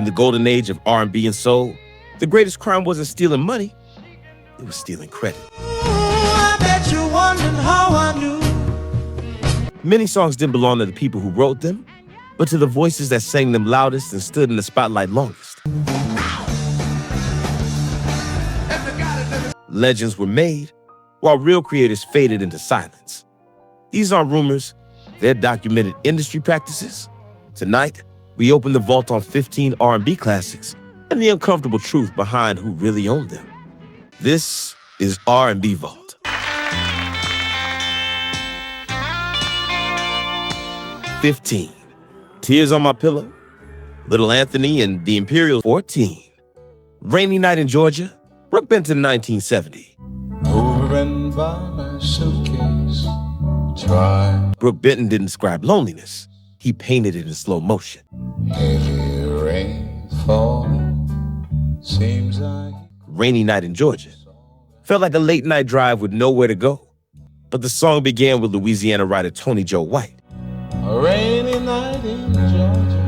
In the golden age of R&B and soul, the greatest crime wasn't stealing money, it was stealing credit. I bet you're wondering how I knew. Many songs didn't belong to the people who wrote them, but to the voices that sang them loudest and stood in the spotlight longest. Legends were made, while real creators faded into silence. These aren't rumors, they're documented industry practices. Tonight, we open the vault on 15 R&B classics and the uncomfortable truth behind who really owned them. This is R&B Vault. 15. Tears on My Pillow, Little Anthony and the Imperials. 14. Rainy Night in Georgia, Brooke Benton, 1970. Over and by my suitcase, try. Brooke Benton didn't describe loneliness. He painted it in slow motion. Heavy rain falling, seems like. Rainy Night in Georgia felt like a late night drive with nowhere to go. But the song began with Louisiana writer Tony Joe White. A rainy night in Georgia.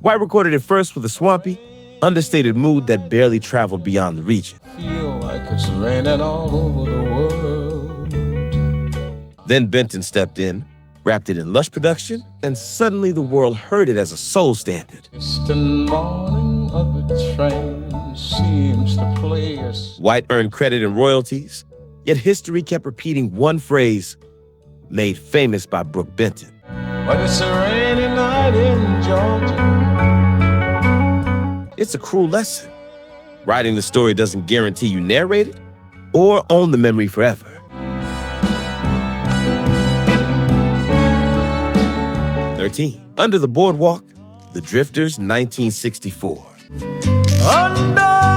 White recorded it first with a swampy, understated mood that barely traveled beyond the region. Feel like it's raining all over the world. Then Benton stepped in, wrapped it in lush production, and suddenly the world heard it as a soul standard. Distant morning of the train seems to play us. White earned credit and royalties, yet history kept repeating one phrase, made famous by Brooke Benton. But it's a rainy night in Georgia. It's a cruel lesson. Writing the story doesn't guarantee you narrate it or own the memory forever. 13. Under the Boardwalk, The Drifters, 1964. Under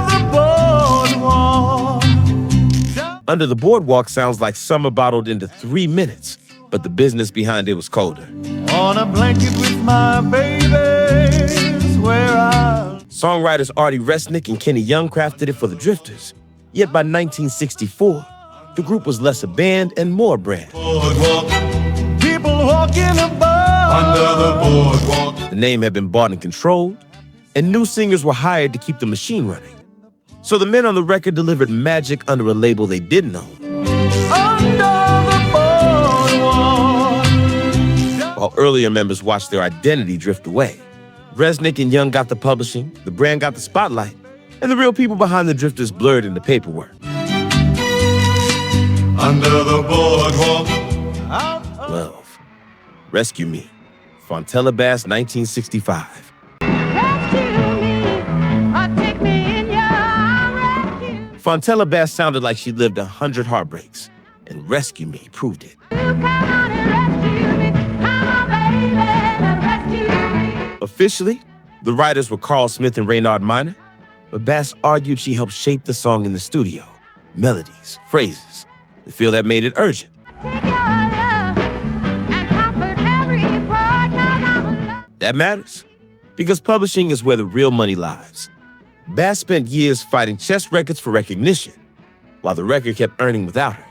the boardwalk. Under the Boardwalk sounds like summer bottled into 3 minutes, but the business behind it was colder. On a blanket with my baby's where I. Songwriters Artie Resnick and Kenny Young crafted it for the Drifters. Yet by 1964, the group was less a band and more a brand. Boardwalk. People walking about. Under the boardwalk. The name had been bought and controlled, and new singers were hired to keep the machine running. So the men on the record delivered magic under a label they didn't own. Under the boardwalk. While earlier members watched their identity drift away. Resnick and Young got the publishing, the brand got the spotlight, and the real people behind the Drifters blurred in the paperwork. Under the boardwalk. 12. Rescue Me, Fontella Bass, 1965. Fontella Bass sounded like she lived 100 heartbreaks, and Rescue Me proved it. Officially, the writers were Carl Smith and Raynard Minor, but Bass argued she helped shape the song in the studio. Melodies, phrases, the feel that made it urgent. That matters, because publishing is where the real money lies. Bass spent years fighting chess records for recognition, while the record kept earning without her.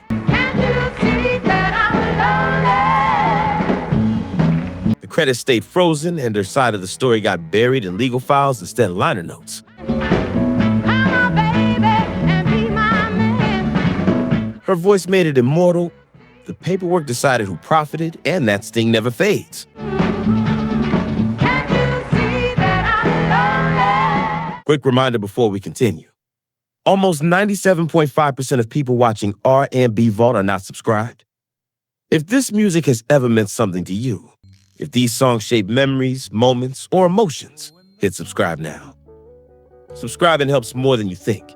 The credits stayed frozen, and her side of the story got buried in legal files instead of liner notes. Her voice made it immortal. The paperwork decided who profited, and that sting never fades. Quick reminder before we continue. Almost 97.5% of people watching R&B Vault are not subscribed. If this music has ever meant something to you, if these songs shape memories, moments, or emotions, hit subscribe now. Subscribing helps more than you think.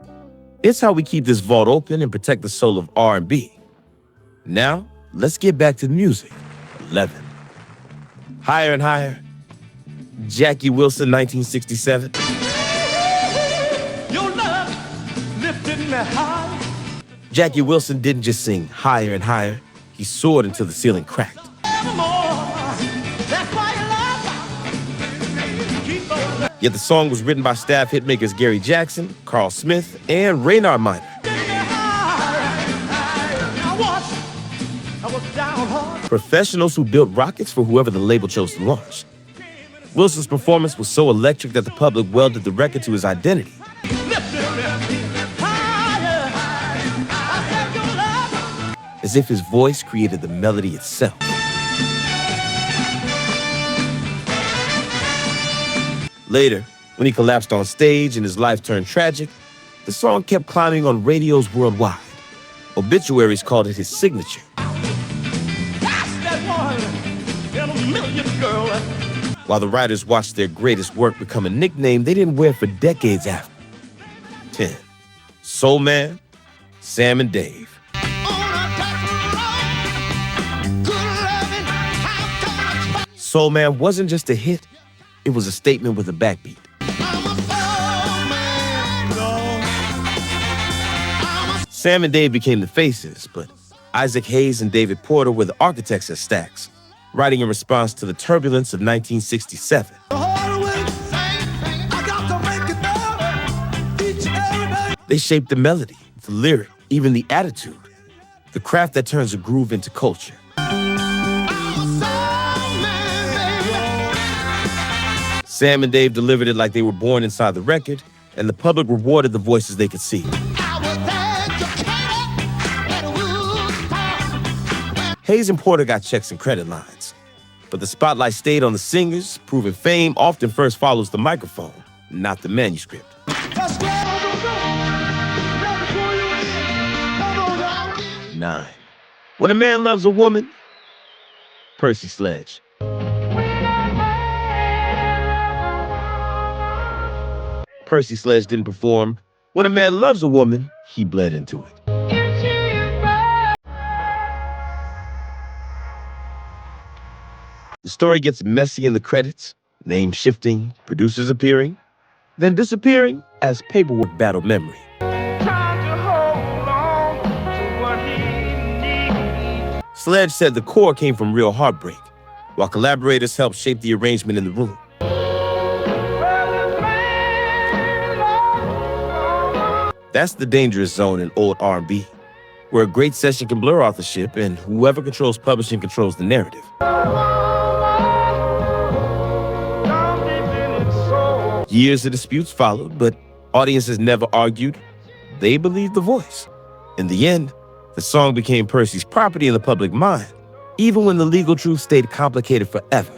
It's how we keep this vault open and protect the soul of R&B. Now, let's get back to the music. 11. Higher and Higher, Jackie Wilson, 1967. Jackie Wilson didn't just sing higher and higher, he soared until the ceiling cracked. Yet the song was written by staff hitmakers Gary Jackson, Carl Smith, and Raynard Minor. Professionals who built rockets for whoever the label chose to launch. Wilson's performance was so electric that the public welded the record to his identity. As if his voice created the melody itself. Later, when he collapsed on stage and his life turned tragic, the song kept climbing on radios worldwide. Obituaries called it his signature. While the writers watched their greatest work become a nickname they didn't wear for decades after. 10. Soulman, Sam and Dave. Soulman wasn't just a hit, it was a statement with a backbeat. Sam and Dave became the faces, but Isaac Hayes and David Porter were the architects at Stax, writing in response to the turbulence of 1967. They shaped the melody, the lyric, even the attitude, the craft that turns a groove into culture. Sam and Dave delivered it like they were born inside the record, and the public rewarded the voices they could see. Hayes and Porter got checks and credit lines, but the spotlight stayed on the singers, proving fame often first follows the microphone, not the manuscript. 9. When a man loves a woman, Percy Sledge. Percy Sledge didn't perform. When a man loves a woman, he bled into it. The story gets messy in the credits, names shifting, producers appearing, then disappearing as paperwork battled memory. Sledge said the core came from real heartbreak, while collaborators helped shape the arrangement in the room. That's the dangerous zone in old R&B, where a great session can blur authorship and whoever controls publishing controls the narrative. Years of disputes followed, but audiences never argued. They believed the voice. In the end, the song became Percy's property in the public mind, even when the legal truth stayed complicated forever.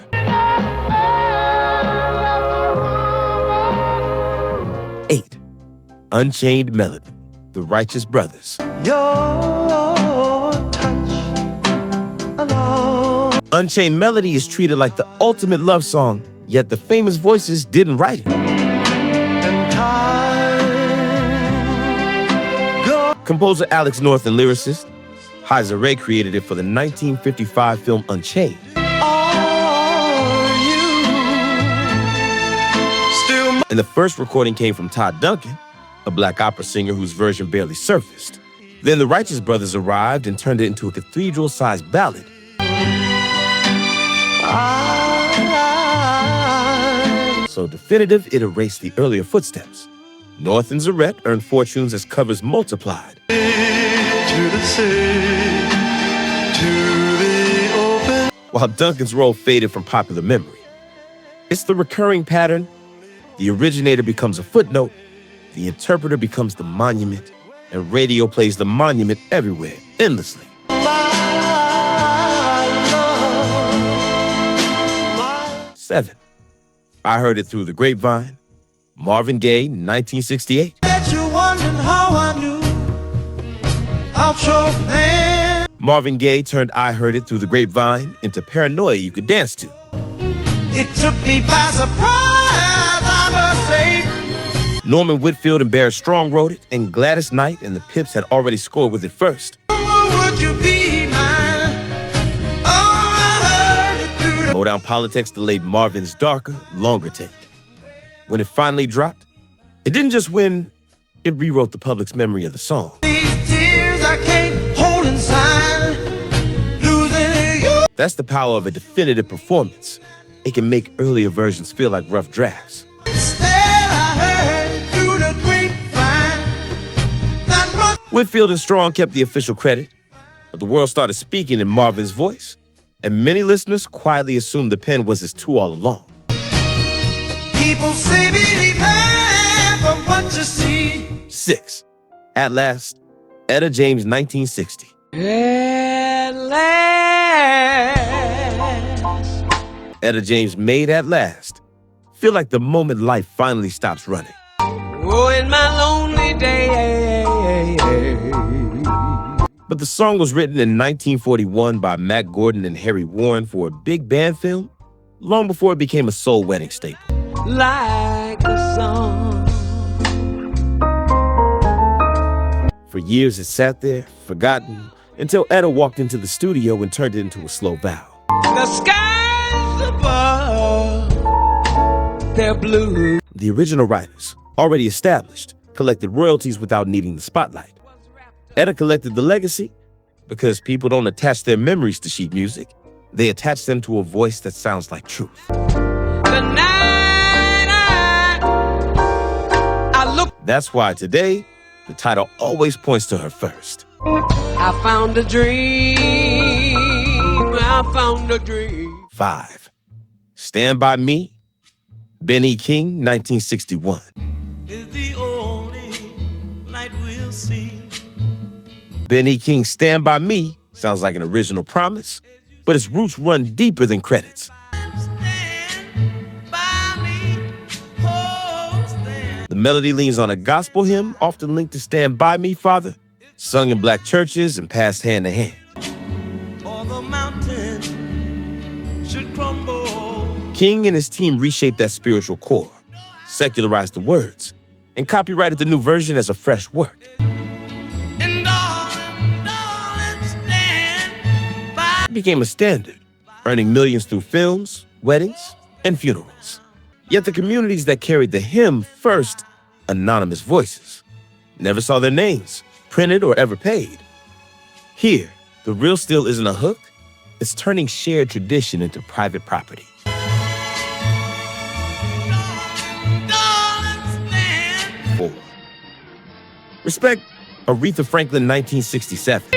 8. Unchained Melody, The Righteous Brothers. Your touch alone. Unchained Melody is treated like the ultimate love song, yet the famous voices didn't write it. Composer Alex North and lyricist Heiser Ray created it for the 1955 film Unchained. And the first recording came from Todd Duncan, a black opera singer whose version barely surfaced. Then the Righteous Brothers arrived and turned it into a cathedral-sized ballad. So definitive, it erased the earlier footsteps. North and Zarette earned fortunes as covers multiplied. While Duncan's role faded from popular memory. It's the recurring pattern. The originator becomes a footnote, the interpreter becomes the monument, and radio plays the monument everywhere, endlessly. 7. I Heard It Through the Grapevine, Marvin Gaye, 1968. Marvin Gaye turned I Heard It Through the Grapevine into Paranoia you could dance to. It took me by surprise, I must say. Norman Whitfield and Bear Strong wrote it, and Gladys Knight and the Pips had already scored with it first. Would you be mine? Motown Politics delayed Marvin's darker, longer take. When it finally dropped, it didn't just win, it rewrote the public's memory of the song. These tears I can't hold inside, losing you. That's the power of a definitive performance. It can make earlier versions feel like rough drafts. Whitfield and Strong kept the official credit, but the world started speaking in Marvin's voice, and many listeners quietly assumed the pen was his tool all along. People say believe half of what you see. 6. At Last, Etta James, 1960. At last. Etta James made At Last feel like the moment life finally stops running. Oh, in my lonely day. But the song was written in 1941 by Mack Gordon and Harry Warren for a big band film, long before it became a soul wedding staple. Like a song. For years it sat there, forgotten, until Etta walked into the studio and turned it into a slow vow. The skies above, they're blue. The original writers, already established, collected royalties without needing the spotlight. Etta collected the legacy because people don't attach their memories to sheet music. They attach them to a voice that sounds like truth. The night I look, That's why today, the title always points to her first. I found a dream. I found a dream. 5. Stand By Me, Benny King, 1961. Is the only light we'll see. Benny King's Stand By Me sounds like an original promise, but its roots run deeper than credits. Stand by me. Oh, stand. The melody leans on a gospel hymn, often linked to Stand By Me, Father, sung in black churches and passed hand to hand. Or the mountain should crumble. King and his team reshaped that spiritual core, secularized the words, and copyrighted the new version as a fresh work. And darling, stand by. It became a standard, earning millions through films, weddings, and funerals. Yet the communities that carried the hymn first, anonymous voices, never saw their names printed or ever paid. Here, the real steal isn't a hook, it's turning shared tradition into private property. Darling, stand. 4. Respect Aretha Franklin, 1967.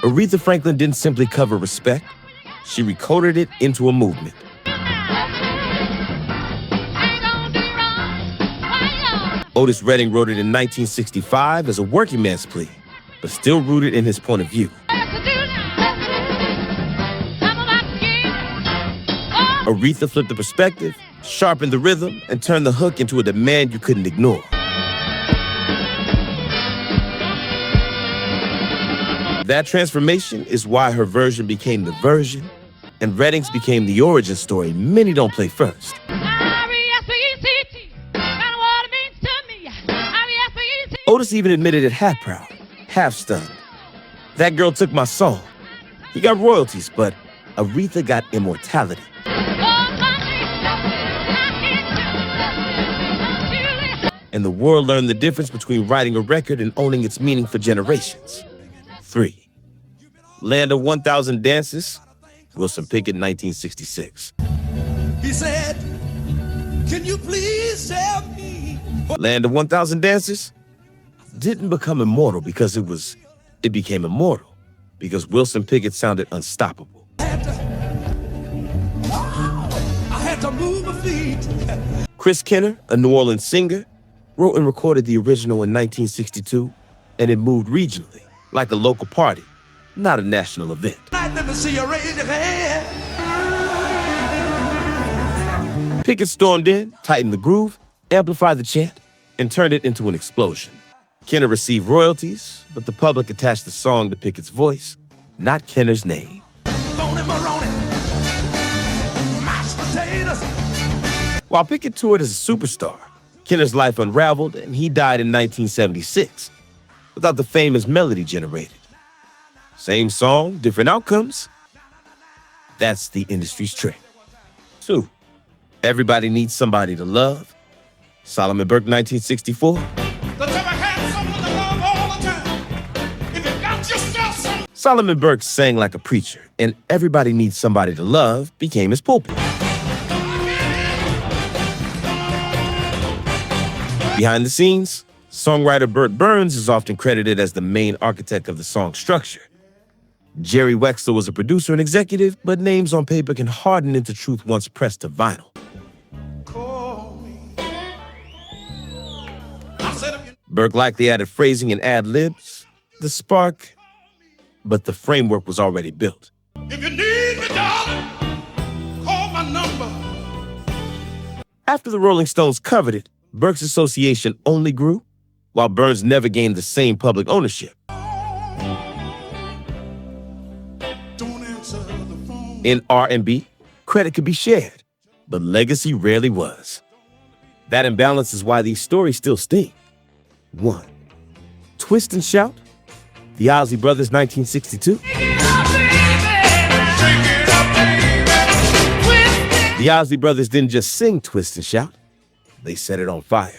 Aretha Franklin didn't simply cover Respect, she recoded it into a movement. Otis Redding wrote it in 1965 as a working man's plea, but still rooted in his point of view. Aretha flipped the perspective, sharpened the rhythm, and turned the hook into a demand you couldn't ignore. That transformation is why her version became the version, and Redding's became the origin story many don't play first. Otis even admitted it half proud, half stunned. That girl took my song. He got royalties, but Aretha got immortality. And the world learned the difference between writing a record and owning its meaning for generations. 3. Land of 1,000 Dances, Wilson Pickett, 1966. He said, can you please tell me? Land of 1,000 Dances didn't become immortal because it became immortal because Wilson Pickett sounded unstoppable. I had to move my feet. Chris Kenner, a New Orleans singer, wrote and recorded the original in 1962, and it moved regionally, like a local party, not a national event. I'd never see you raise your hand. Pickett stormed in, tightened the groove, amplified the chant, and turned it into an explosion. Kenner received royalties, but the public attached the song to Pickett's voice, not Kenner's name. While Pickett toured as a superstar, Kenner's life unraveled and he died in 1976 without the fame his melody generated. Same song, different outcomes. That's the industry's trick. 2. Everybody Needs Somebody to Love, Solomon Burke, 1964. Solomon Burke sang like a preacher, and Everybody Needs Somebody to Love became his pulpit. Behind the scenes, songwriter Burt Burns is often credited as the main architect of the song's structure. Jerry Wexler was a producer and executive, but names on paper can harden into truth once pressed to vinyl. Burke likely added phrasing and ad-libs, the spark, but the framework was already built. If you need me, darling, call my number. After the Rolling Stones covered it, Burke's association only grew, while Burns never gained the same public ownership. In R&B, credit could be shared, but legacy rarely was. That imbalance is why these stories still sting. 1. Twist and Shout, the Isley Brothers, 1962. The Isley Brothers didn't just sing Twist and Shout, they set it on fire.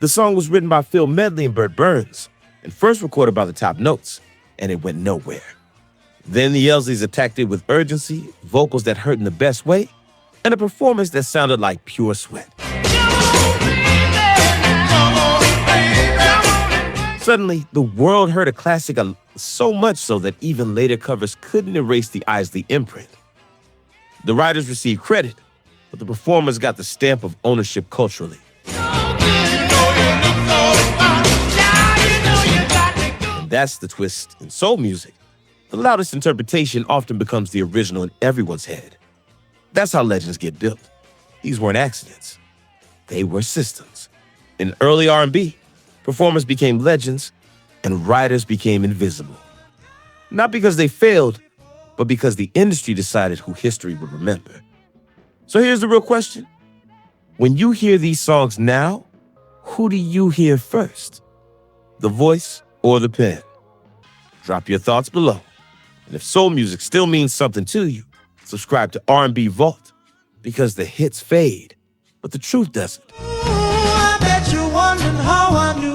The song was written by Phil Medley and Burt Burns, and first recorded by the Top Notes, and it went nowhere. Then the Isleys attacked it with urgency, vocals that hurt in the best way, and a performance that sounded like pure sweat. Suddenly, the world heard a classic so much so that even later covers couldn't erase the Isley imprint. The writers received credit, but the performers got the stamp of ownership culturally. And that's the twist in soul music. The loudest interpretation often becomes the original in everyone's head. That's how legends get built. These weren't accidents. They were systems. In early R&B, performers became legends and writers became invisible. Not because they failed, but because the industry decided who history would remember. So here's the real question. When you hear these songs now, who do you hear first? The voice or the pen? Drop your thoughts below. And if soul music still means something to you, subscribe to R&B Vault, because the hits fade, but the truth doesn't. Ooh, I bet you're wondering how I knew